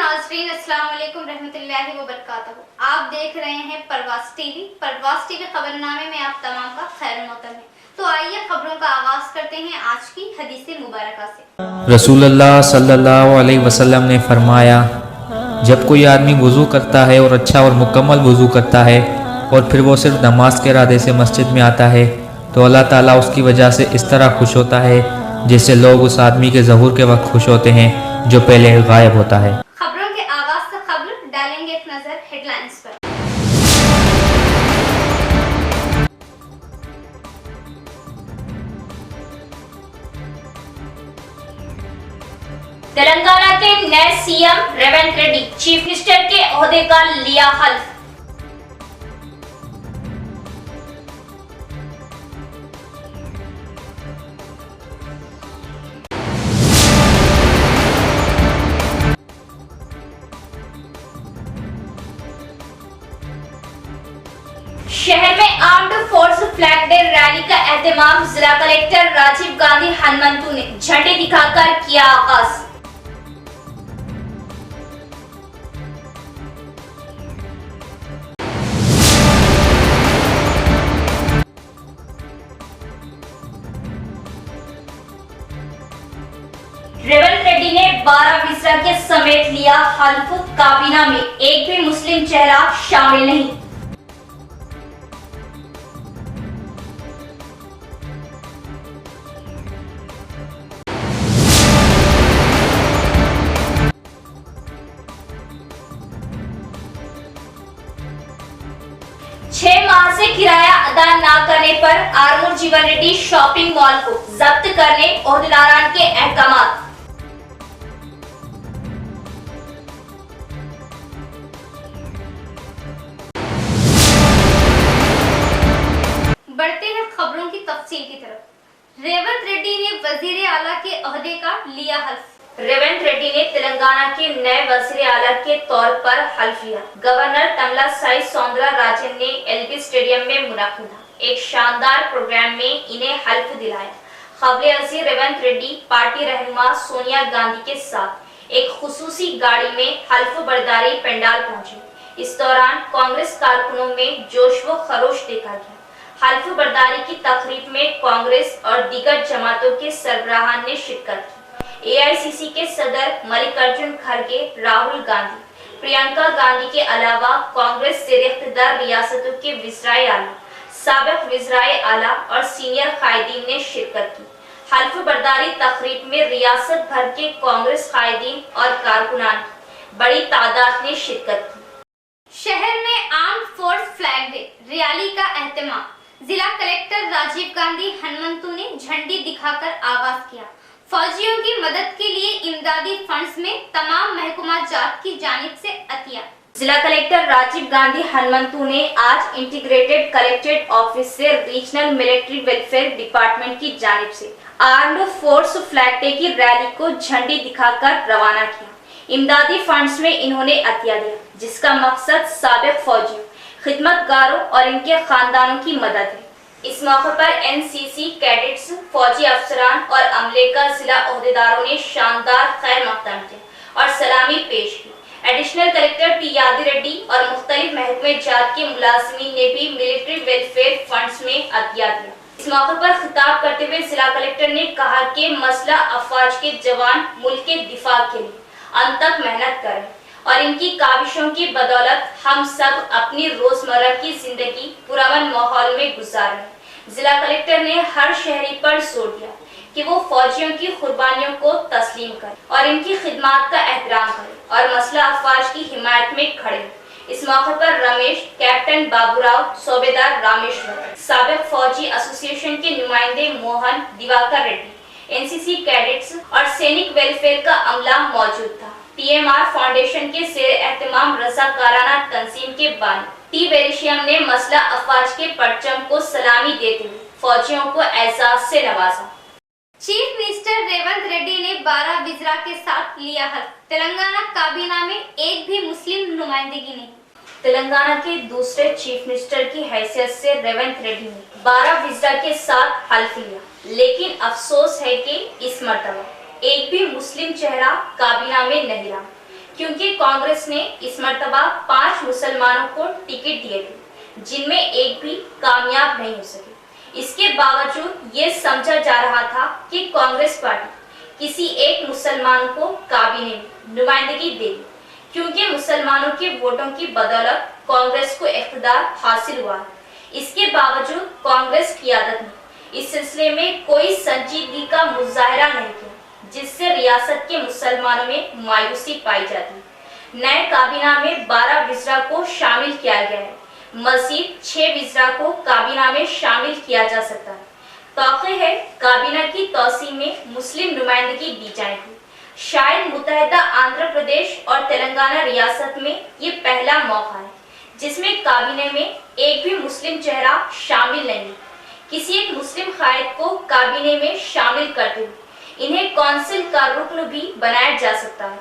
नाज़रीन, अस्सलाम वालेकुम रहमतुल्लाहि व बरकातहू। आप देख रहे हैं परवास टीवी खबरनामे में आप तमाम का खैर मक़दम है। तो आइए खबरों का आगाज करते हैं आज की हदीस मुबारका से। रसूलुल्लाह सल्लल्लाहु अलैहि वसल्लम ने फरमाया, जब कोई आदमी वज़ू करता है और अच्छा और मुकम्मल वज़ू करता है और फिर वो सिर्फ नमाज के इरादे से मस्जिद में आता है तो अल्लाह ताला उसकी वजह से इस तरह खुश होता है जैसे लोग उस आदमी के ज़हूर के वक्त खुश होते हैं जो पहले गायब होता है। खबरों के आगाज से खबर डालेंगे एक नजर हेडलाइंस पर। तेलंगाना के नए CM Revanth Reddy chief minister के ओहदे का लिया हल्फ। शहर में armed force flag day rally का एहतमाम जिला कलेक्टर राजीव गांधी हनुमंतु ने झंडे दिखाकर किया आगाज। रेवंत रेड्डी ने 12 विजरा के समेत लिया हल्फ। काबीना में एक भी मुस्लिम चेहरा शामिल नहीं। छह माह से किराया अदा न करने पर आरमूर जीवन रेड्डी शॉपिंग मॉल को जब्त करने ओहदेदारान के अहकामात। बढ़ते हैं खबरों की तफसील की तरफ। रेवंत रेड्डी ने वजीर आला के ओहदे का लिया हल्फ। रेवंत रेड्डी ने तेलंगाना के नए वजीर आला के तौर पर हल्फ लिया। गवर्नर तमिलिसाई सौंदरराजन ने एलबी स्टेडियम में मुनक्किदा एक शानदार प्रोग्राम में इन्हें हल्फ दिलाया। काबिल अज़ीज़ रेवंत रेड्डी पार्टी रहनुमा सोनिया गांधी के साथ एक खुसूसी गाड़ी में हल्फ बर्दारी पंडाल पहुंचे। इस दौरान कांग्रेस कारकुनों में जोश व खरोश देखा गया। हल्फ बर्दारी की तकरीब में कांग्रेस और दीगर जमातों के सरबराहान ने शिरकत की। एआईसीसी के सदर मल्लिकार्जुन खड़गे, राहुल गांधी, प्रियंका गांधी के अलावा कांग्रेस ज़ेर इख्तियार रियासतों के वज़ीराए आला, साबिक वज़ीराए आला और सीनियर कायदीन ने शिरकत की। हल्फ बर्दारी तकरीब में रियासत भर के कांग्रेस कायदीन और कारकुनान की बड़ी तादाद ने शिरकत की। शहर में armed force flag day rally का एहतमाम जिला कलेक्टर राजीव गांधी हनुमंतु ने झंडी दिखाकर आगाज किया। फौजियों की मदद के लिए इमदादी फंड्स में तमाम महकमा जात की जानिब से अतिया। जिला कलेक्टर राजीव गांधी हनुमंतु ने आज इंटीग्रेटेड कलेक्ट्रेट ऑफिस से रीजनल मिलिट्री वेलफेयर डिपार्टमेंट की जानिब से आर्म्ड फोर्स फ्लैग डे की रैली को झंडी दिखाकर रवाना किया। इमदादी फंड्स में इन्होंने अतिया दिया, जिसका मकसद साबिक फौजियों, खिदमतगारों और इनके खानदानों की मदद है। इस मौके पर एनसीसी कैडेट्स, फौजी अफसरान और अमले का जिला ओहदेदारों ने शानदार खैर मकदम किया और सलामी पेश की। एडिशनल कलेक्टर टी यादी रेड्डी और मुख्तलिफ महकमे जात के मुलाजिमीन ने भी मिलिट्री वेलफेयर फंड्स में अतिया दिया। इस मौके पर खिताब करते हुए जिला कलेक्टर ने कहा कि मसला अफवाज के जवान मुल्क के दिफा के लिए अंत तक मेहनत करें और इनकी काविशों की बदौलत हम सब अपनी रोजमर्रा की जिंदगी पुरअमन माहौल में गुजारें। जिला कलेक्टर ने हर शहरी पर जोर दिया कि वो फौजियों की कुर्बानियों को तस्लीम करें और इनकी खिदमत का एहतराम करें और मसला अफवाज की हिमायत में खड़े। इस मौके पर रमेश, कैप्टन बाबूराव, सूबेदार रामेश्वर, साबिक फौजी एसोसिएशन के नुमाइंदे मोहन, दिवाकर रेड्डी, एनसीसी कैडेट्स और सैनिक वेलफेयर का अमला मौजूद था। पीएमआर फाउंडेशन के ज़ेर एहतमाम रज़ाकाराना तंजीम के बानी टी वेरिशियम ने मसला अफवाज के परचम को सलामी देते हुए फौजियों को एजाज से नवाजा। चीफ मिनिस्टर रेवंत रेड्डी ने 12 विजरा के साथ लिया हल्फ। तेलंगाना काबीना में एक भी मुस्लिम नुमाइंदगी नहीं। तेलंगाना के दूसरे चीफ मिनिस्टर की हैसियत से रेवंत रेड्डी ने 12 विजरा के साथ हल्फ लिया, लेकिन अफसोस है कि इस मर्तबा एक भी मुस्लिम चेहरा काबीना में नहीं रहा। क्योंकि कांग्रेस ने इस मर्तबा 5 मुसलमानों को टिकट दिए थे, जिनमें एक भी कामयाब नहीं हो सके। इसके बावजूद ये समझा जा रहा था कि कांग्रेस पार्टी किसी एक मुसलमान को काबीने में नुमाइंदगी देगी, क्योंकि मुसलमानों के वोटों की बदौलत कांग्रेस को इख्तियार हासिल हुआ है। इसके बावजूद कांग्रेस क़ियादत ने इस सिलसिले में कोई संजीदगी का मुजाहरा नहीं किया, जिससे रियासत के मुसलमानों में मायूसी पाई जाती है। नए काबीना में 12 वज़रा को शामिल किया गया है, मज़ीद 6 वज़रा को काबीना में शामिल किया जा सकता है। तौक़े है काबीना की तौसी में मुस्लिम नुमाइंदगी दी जाएगी। शायद मुत्तहिदा आंध्र प्रदेश और तेलंगाना रियासत में ये पहला मौका है जिसमें काबीने में एक भी मुस्लिम चेहरा शामिल नहीं है। किसी एक मुस्लिम कायद को काबीने में शामिल करते हुए इन्हें कौंसिल का रुकन भी बनाया जा सकता है।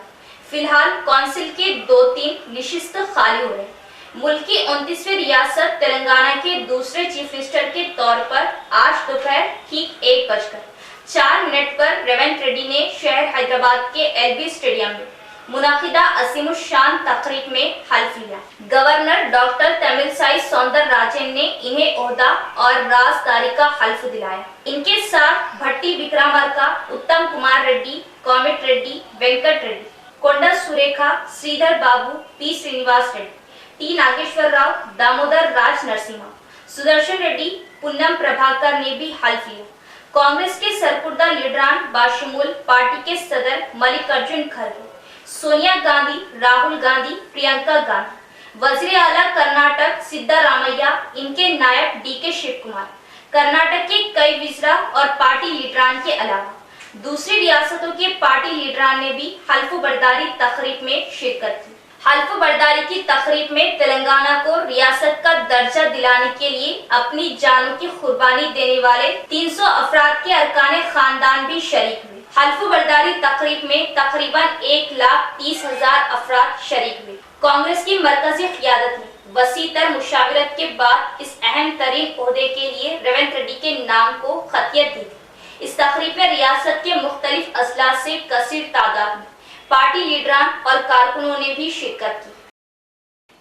फिलहाल कौंसिल के 2-3 निशिस्त खाली हो रहे हैं। मुल्क की 29वीं रियासत तेलंगाना के दूसरे चीफ मिनिस्टर के तौर पर आज दोपहर ठीक 1:04 पर रेवंत रेड्डी ने शहर हैदराबाद के एलबी स्टेडियम में मुनाकिदा असीमुश शान तकरीब में हल्फ लिया। गवर्नर डॉक्टर तमिलसाई सौंदरराजन ने इन्हें ओहदा और राजदारी का हल्फ दिलाया। इनके साथ भट्टी विक्रमार्का, उत्तम कुमार रेड्डी, कोमिट रेड्डी, वेंकट रेड्डी, कोंडा सुरेखा, श्रीधर बाबू, पी श्रीनिवास रेड्डी, टी नागेश्वर राव, दामोदर राज नरसिम्हा, सुदर्शन रेड्डी, पुन्नम प्रभाकर ने भी हल्फ लिया। कांग्रेस के सरकुर्दा लीडरान बाशमूल पार्टी के सदर मल्लिकार्जुन खड़गे, सोनिया गांधी, राहुल गांधी, प्रियंका गांधी, वजीर आला कर्नाटक सिद्धारामैया, इनके नायब डीके शिव कुमार, कर्नाटक के कई वज़रा और पार्टी लीडरान के अलावा दूसरी रियासतों के पार्टी लीडरान ने भी हल्फ बर्दारी तकरीब में शिरकत की। हल्फ बर्दारी की तकरीब में तेलंगाना को रियासत का दर्जा दिलाने के लिए अपनी जानों की कुर्बानी देने वाले 300 अफराद के अरकान खानदान भी शरीक हुए। हल्फ बर्दारी तकरीब में तकरीबन 1,30,000 अफराद शरीक हुए। कांग्रेस की मरकजी क़ियादत ने वसीतर मुशावरत के बाद इस अहम तरीन ओहदे के लिए रेवंत रेड्डी के नाम को खतियत दी थी। इस तकरीब में रियासत के मुख्तलिफ अजला से कसीर तादाद में पार्टी लीडरान और कारकुनों ने भी शिरकत की।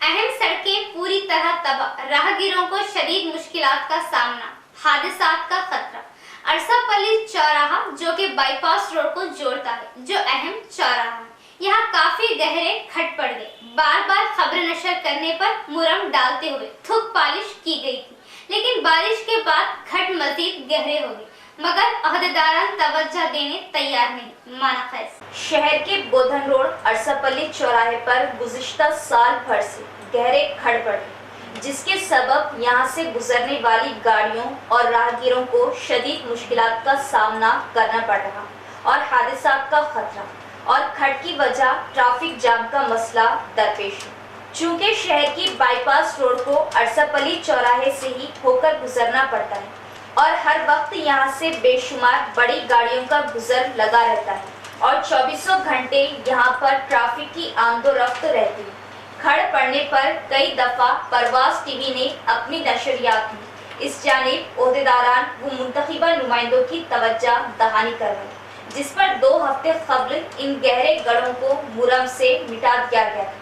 अहम सड़कें पूरी तरह तबाह, राहगीरों को शदीद मुश्किलात का सामना, हादसात का खतरा। अरसापल्ली चौराहा जो कि बाईपास रोड को जोड़ता है, जो अहम चौराहा है, यहाँ काफी गहरे खड्ड पड़ गए। बार बार खबर नशर करने पर मुरम डालते हुए थुक पालिश की गई थी, लेकिन बारिश के बाद खड्ड मजीद गहरे हो गए, मगर अहदेदारान तवज्जो देने तैयार नहीं। माना फैज शहर के बोधन रोड अरसापल्ली चौराहे पर गुज़िश्ता साल भर से गहरे खड्ड पड़ गए, जिसके सबब यहां से गुजरने वाली गाड़ियों और राहगीरों को शदीद मुश्किलात का सामना करना पड़ रहा और हादसात का खतरा और खड्ड की वजह ट्रैफिक जाम का मसला दरपेश है। चूँकि शहर की बाईपास रोड को अरसापल्ली चौराहे से ही होकर गुजरना पड़ता है और हर वक्त यहाँ से बेशुमार बड़ी गाड़ियों का गुजर लगा रहता है और 24 घंटे यहाँ पर ट्रैफिक की आमदोरफ्त रहती है। खड़ पड़ने पर कई दफा परवाज टीवी ने अपनी नशरियात में इस जानिब ओहदेदारान व मुंतखबा नुमाइंदों की तवज्जो दहानी करवाई, जिस पर 2 हफ्ते कबल इन गहरे गढ़ों को मुरम से मिटा दिया गया था,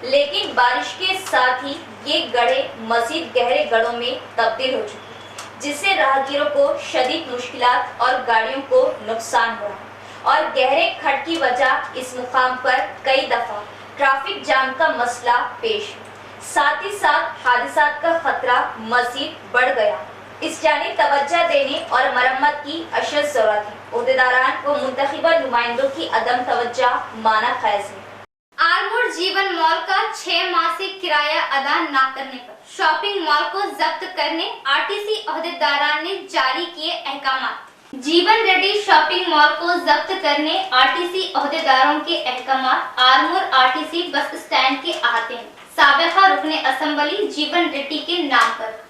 लेकिन बारिश के साथ ही ये गढ़े मजीद गहरे गढ़ों में तब्दील हो चुके, जिससे राहगीरों को शदीद मुश्किलात और गाड़ियों को नुकसान हुआ और गहरे खड्ड की वजह इस मुकाम पर कई दफा ट्रैफिक जाम का मसला पेश हुआ। साथ ही साथ हादसात का खतरा मजीद बढ़ गया। इस जानिब तवज्जो देने और मरम्मत की अशद जरूरत है। ओहदेदारान व मुंतखबा नुमाइंदों की अदम तवज्जो माना खैज है। आरमूर जीवन मॉल का 6 माह से किराया अदा न करने पर शॉपिंग मॉल को जब्त करने आरटीसी ओहदेदारान ने जारी किए अहकामात। जीवन रेड्डी शॉपिंग मॉल को जब्त करने आरटीसी ओहदेदारों के अहकामात आरमूर आरटीसी बस स्टैंड के अहाते में साबिका रुकने असेंबली जीवन रेड्डी के नाम पर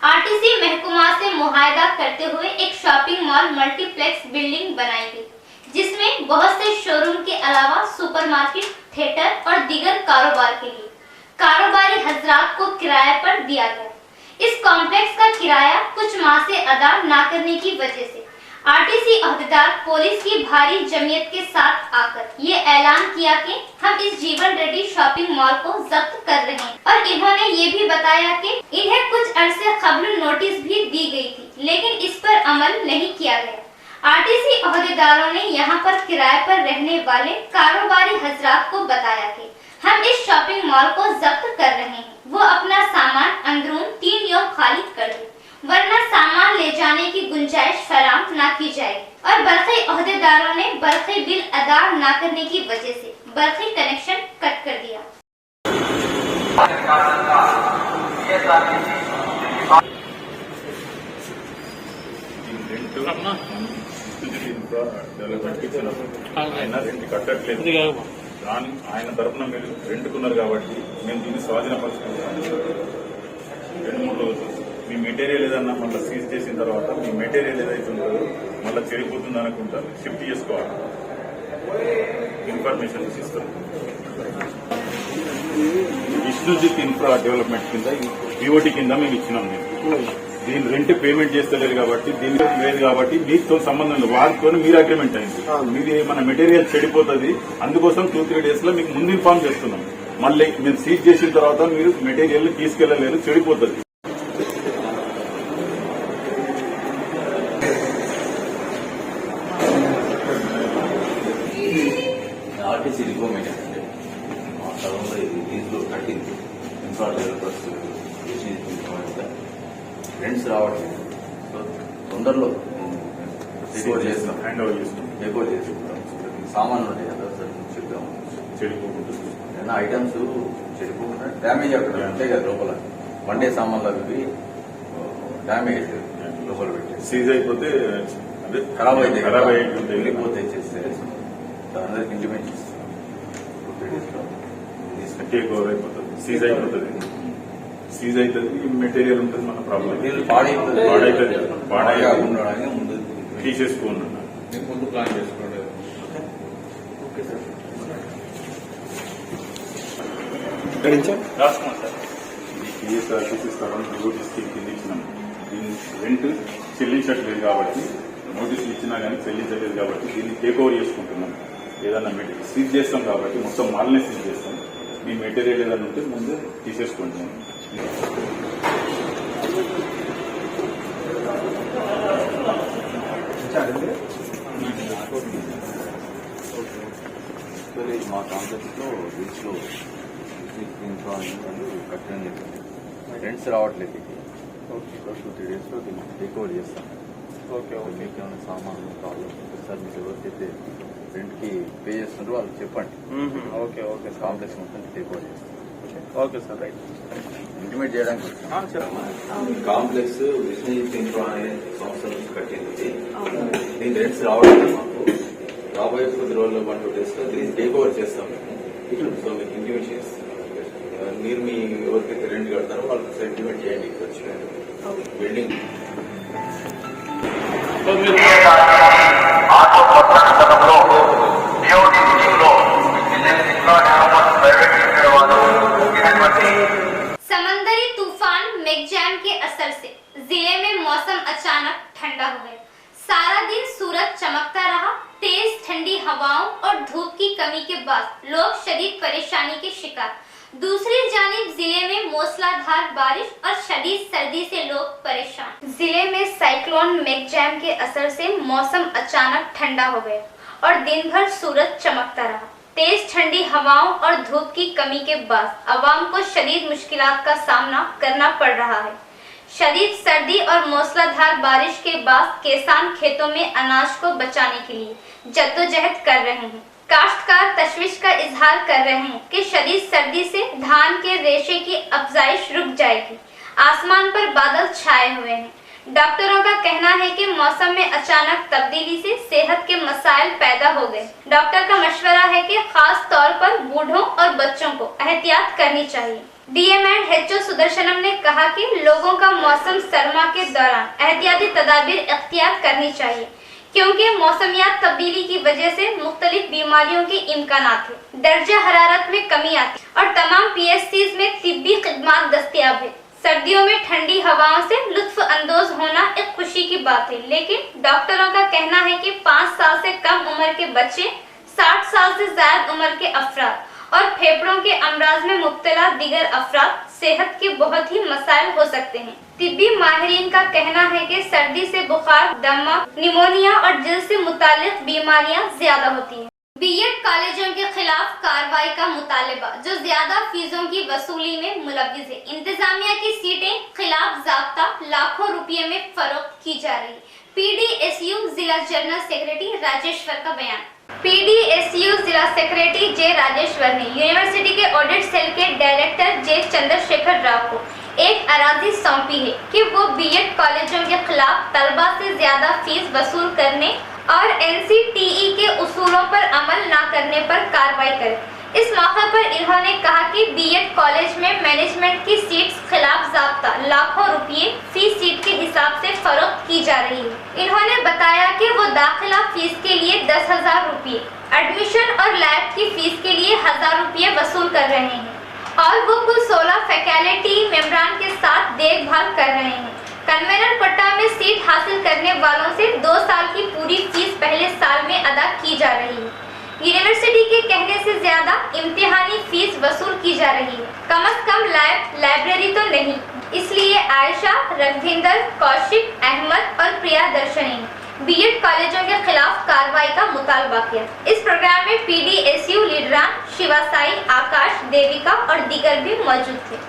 आरटीसी महकमा से मुआहदा करते हुए एक शॉपिंग मॉल मल्टीप्लेक्स बिल्डिंग बनाई गई, जिसमें बहुत से शोरूम के अलावा सुपरमार्केट, थिएटर और दीगर कारोबार के लिए कारोबारी हजरात को किराए पर दिया गया। इस कॉम्प्लेक्स का किराया कुछ माह से अदा न करने की वजह से आरटीसी अहदेदार पुलिस की भारी जमीयत के साथ आकर ये ऐलान किया कि हम इस जीवन रेड्डी शॉपिंग मॉल को जब्त कर रहे हैं और इन्होंने ये भी बताया कि इन्हें कुछ अरसे कबल नोटिस भी दी गई थी, लेकिन इस पर अमल नहीं किया गया। आरटीसी अहदेदारों ने यहाँ पर किराए पर रहने वाले कारोबारी हजरात को बताया कि हम इस शॉपिंग मॉल को जब्त कर रहे हैं, वो अपना सामान अंदरून 3 योम खाली कर दे, वरना सामान ले जाने की गुंजाइश फराम ना की जाएगी। और बरखी अहदेदारों ने बरखी बिल अदा ना करने की वजह से बरखी कनेक्शन कट कर दिया। ఆయన రెంట్ కట్టట్లేదు, దాని ఆయన తరఫున మీరు రెంట్కున్నారు కాబట్టి మేము దీన్ని స్వాధీనపరుచుకుంటాం. 2-3 రోజులు మీ మెటీరియల్ ఏదన్నా మళ్ళీ సీజ్ చేసిన తర్వాత మీ మెటీరియల్ ఏదైతే ఉంటుందో మళ్ళీ చెడిపోతుంది అనుకుంటా షిఫ్ట్ చేసుకోవాలి. ఇన్ఫర్మేషన్ ఇస్తాం. విష్ణుజిత్ ఇన్ఫ్రా డెవలప్మెంట్ కింద పిఓటి కింద మేము ఇచ్చినాం. దీని రెంట్ పేమెంట్ చేస్తలేరు కాబట్టి దీని లేదు కాబట్టి మీతో సంబంధం లేదు, వారితో మీరు అగ్రిమెంట్ అయింది. మీది మన మెటీరియల్ చెడిపోతుంది, అందుకోసం 2-3 డేస్ లో మీకు ముందు ఇన్ఫార్మ్ చేస్తున్నాం. మళ్ళీ మేము సీజ్ చేసిన తర్వాత మీరు మెటీరియల్ తీసుకెళ్లలేరు, చెడిపోతుంది. ఆర్టీసీ రిక్వైర్మెంట్ ఏంటంటే మా స్థలంలో ఇది లీజులో కట్టింది ఇన్ఫ్రా డెవలపర్స్ రెంట్స్ రావట్లేదు. సో తొందరలో టేక్ చేస్తాం, హ్యాండ్ ఓవర్ చేస్తాం. టేక్ ఓవర్ చేసుకుంటాం. సామాన్లు ఉంటాయి కదా సార్, చెప్తాము చెడిపోకుండా ఏదైనా ఐటమ్స్ చెడిపోకుండా డ్యామేజ్ అక్కడ ఉంటాయి కదా లోపల, వన్ డే సామాన్లు అవి డ్యామేజ్ లోపల పెట్టి సీజ్ అయిపోతే అదే ఖరాబ్ అయితే వెళ్ళిపోతే చేస్తే అందరికి ఇంటిమేట్ చేస్తాం. 2-3 డేస్లో టేక్ ఓవర్ అయిపోతుంది, సీజ్ అయిపోతుంది. సీజ్ అవుతుంది, మెటీరియల్ ఉంటుంది, మన ప్రాబ్లం పాడైతుంది. పాడైపోయి ముందు తీసేసుకోండి. ముందు ప్లాన్ చేసుకోండి. ఓకే సార్, రాసుకోండి సార్. టీఎస్ఆర్టీసీ స్థలం పిఓటీ స్కీమ్ కింద ఇచ్చినాం. దీన్ని రెంట్ చెల్లించట్లేదు కాబట్టి, నోటీసులు ఇచ్చినా కానీ చెల్లించలేదు కాబట్టి దీన్ని టేక్ ఓవర్ చేసుకుంటున్నాం. ఏదన్నా మెటీరియల్ సీజ్ చేస్తాం కాబట్టి మొత్తం మాల్నే సీజ్ చేస్తాం. మీ మెటీరియల్ ఏదైనా ఉంటే ముందు తీసేసుకుంటున్నాం. మా కాంప్లెక్స్ లో బీచ్ లో కట్టడం జరిగింది. రెంట్స్ రావట్లేదు. 2-3 డేస్ లో దీన్ని టేక్ ఓవర్ చేస్తాం. ఓకే, మీకు ఏమైనా సామాన్లు కావాలి సార్, మీకు ఎవరికైతే రెంట్ కి పే చేస్తున్నారో వాళ్ళకి చెప్పండి. ఓకే ఓకే, కాంప్లెక్స్ మొత్తం టేక్ ఓవర్ చేస్తాం. Okay sir, right. ఇంటిమేట్ చేయడానికి కాంప్లెక్స్ విష్ణుజిత్ ఇన్ఫ్రా అనే సంస్థ నుంచి కట్టింది. దీని రెంట్స్ రావట్లేదు మాకు. రాబోయే కొద్ది రోజుల్లో 1-2 డేస్ లో దీన్ని టేక్ ఓవర్ చేస్తాం మేము. సో మీకు ఇంటిమేట్ చేస్తాం. మీరు మీ ఎవరికైతే రెంట్ కడతారో వాళ్ళకి సెంటిమెంట్ చేయండి. బిల్డింగ్ समंदरी तूफान मेघजैम के असर से जिले में मौसम अचानक ठंडा हो गया। सारा दिन सूरज चमकता रहा। तेज ठंडी हवाओं और धूप की कमी के बाद लोग शदीद परेशानी के शिकार। दूसरी जानिब जिले में मूसलाधार बारिश और शदीद सर्दी से लोग परेशान। जिले में साइक्लोन मेघजैम के असर से मौसम अचानक ठंडा हो गया और दिन भर सूरज चमकता रहा। तेज ठंडी हवाओं और धूप की कमी के बाद अवाम को शदीद मुश्किलात का सामना करना पड़ रहा है। शदीद सर्दी और मूसलाधार बारिश के बाद किसान खेतों में अनाज को बचाने के लिए जद्दोजहद कर रहे हैं। काश्तकार तशवीश का इजहार कर रहे हैं कि शदीद सर्दी से धान के रेशे की अफजाइश रुक जाएगी। आसमान पर बादल छाए हुए हैं। डॉक्टरों का कहना है कि मौसम में अचानक तब्दीली से सेहत के मसाइल पैदा हो गए। डॉक्टर का मशवरा है कि खास तौर पर बूढ़ों और बच्चों को एहतियात करनी चाहिए। डीएम एंड एचओ सुदर्शनम ने कहा कि लोगों का मौसम सरमा के दौरान एहतियाती तदाबीर इख्तियार करनी चाहिए, क्योंकि मौसमियात तब्दीली की वजह से मुख्तलिफ बीमारियों के इम्कानात है। दर्जा हरारत में कमी आती और तमाम PSCs में तिब्बी खिदमात दस्तयाब है। सर्दियों में ठंडी हवाओं से लुत्फ अंदोज होना एक खुशी की बात है, लेकिन डॉक्टरों का कहना है कि 5 साल से कम उम्र के बच्चे, 60 साल से ज्यादा उम्र के अफराद और फेफड़ों के अमराज में मुब्तला दीगर अफराद सेहत के बहुत ही मसाइल हो सकते हैं। तिब्बी माहिरीन का कहना है कि सर्दी से बुखार, दमा, निमोनिया और दिल से मुताल्लिक बीमारियां ज्यादा होती हैं। बीएड कॉलेजों के खिलाफ कार्रवाई का मुतालबा, जो ज्यादा फीसों की वसूली में मुलव्विस है। इंतजामिया की सीटें खिलाफ ज़ाब्ता लाखों रुपये में फरोख्त की जा रही। पीडीएसयू जिला जनरल सेक्रेटरी राजेश्वर का बयान। पीडीएसयू जिला सेक्रेटरी जे राजेश्वर ने यूनिवर्सिटी के ऑडिट सेल के डायरेक्टर जे चंद्रशेखर राव को एक अराजी सौंपी है कि वो बीएड कॉलेजों के खिलाफ तलबा से ज्यादा फीस वसूल करने और एनसीटीई के उसूलों पर अमल न करने पर कार्रवाई करें। इस मौके पर इन्होंने कहा कि बीएड कॉलेज में मैनेजमेंट की सीट्स खिलाफ ज़ाब्ता लाखों रुपये फी सीट के हिसाब से फरोख्त की जा रही है। इन्होंने बताया कि वो दाखिला फीस के लिए 10,000 रुपये, एडमिशन और लैब की फीस के लिए 1,000 रुपये वसूल कर रहे हैं और वो कुल 16 फैकल्टी मेंबरान के साथ देखभाल कर रहे हैं। कन्वेनर कोटा में सीट हासिल करने वालों से 2 साल की पूरी फीस पहले साल में अदा की जा रही है। यूनिवर्सिटी के कहने से ज्यादा इम्तिहानी फीस वसूल की जा रही है। कम से कम लाइब्रेरी तो नहीं। इसलिए आयशा, रघविंदर, कौशिक, अहमद और प्रिया दर्शनी ने बीएड कॉलेजों के खिलाफ कार्रवाई का मुतालबा किया। इस प्रोग्राम में पीडीएसयू लीडरान शिवासाई, आकाश, देविका और दीगर भी मौजूद थे।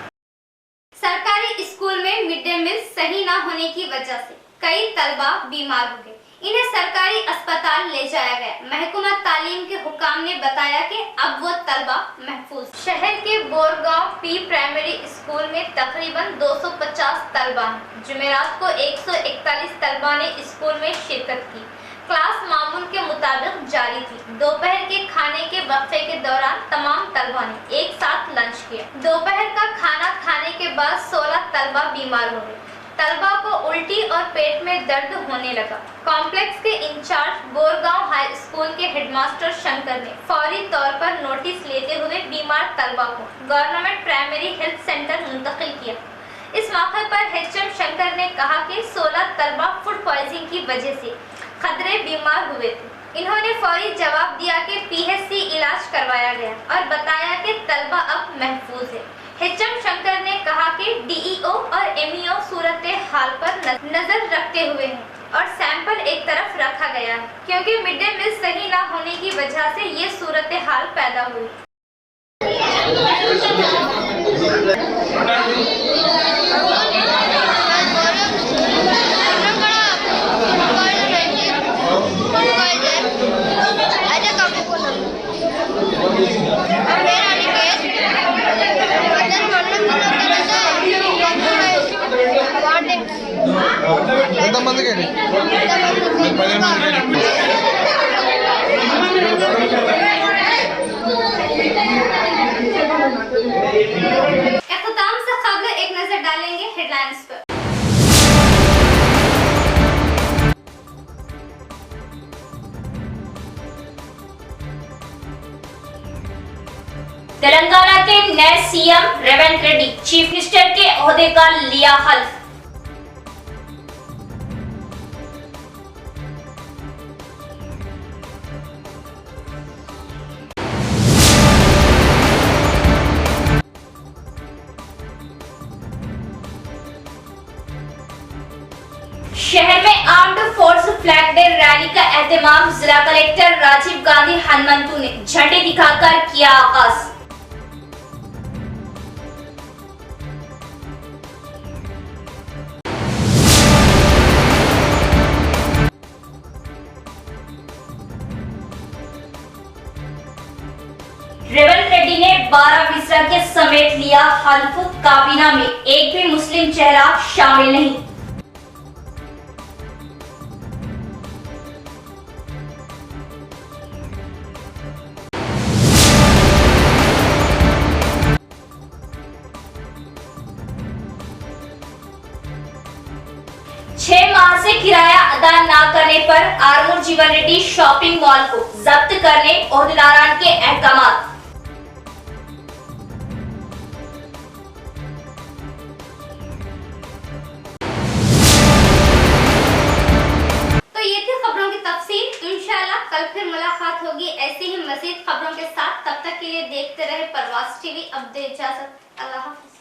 सरकारी स्कूल में मिड डे मील सही न होने की वजह से कई तलबा बीमार हो गए। इन्हें सरकारी अस्पताल ले जाया गया। महकमा तालीम के हुकाम ने बताया कि अब वो तलबा महफूज। शहर के बोरगांव पी प्राइमरी स्कूल में तकरीबन 250 तलबा हैं। जुमेरात को 141 तलबा ने स्कूल में शिरकत की। क्लास मामूल के मुताबिक जारी थी। दोपहर के खाने के वक्फे के दौरान तमाम तलबा ने एक साथ लंच किया। दोपहर का खाना खाने के बाद 16 तलबा बीमार हो गए। तलबा को उल्टी और पेट में दर्द होने लगा। कॉम्प्लेक्स के इंचार्ज बोरगांव हाई स्कूल के हेडमास्टर शंकर ने फौरी तौर पर नोटिस लेते हुए बीमार तलबा को गवर्नमेंट प्राइमरी हेल्थ सेंटर मुंतकिल किया। इस मौके पर एचएम शंकर ने कहा कि 16 तलबा फूड पॉइजनिंग की वजह से खतरे बीमार हुए थे। इन्होंने फौरी जवाब दिया कि पीएचसी इलाज करवाया गया और बताया कि तलबा अब महफूज है। एचएम शंकर ने कहा कि डीईओ और एमईओ सूरत हाल पर नजर रखते हुए हैं और सैंपल एक तरफ रखा गया है, क्योंकि मिड डे मील सही न होने की वजह से ये सूरत हाल पैदा हुई। इख्तिताम से खबर एक नजर डालेंगे हेडलाइंस पर। तेलंगाना के नए CM Revanth Reddy chief minister के ओहदे का लिया हल्फ। शहर में armed force flag day rally का एहतमाम जिला कलेक्टर राजीव गांधी हनुमंतु ने झंडे दिखाकर किया आगाज। रेवंत रेड्डी ने 12 विसरा के समेत लिया हल्फ। काबीना में एक भी मुस्लिम चेहरा शामिल नहीं। से किराया अदा न करने पर आरमूर जीवन रेड्डी शॉपिंग मॉल को जब्त करने ओहदेदारान के अहकामात। 6 फास्ट टीवी अपडेट इजाजत, अल्लाह हाफिज।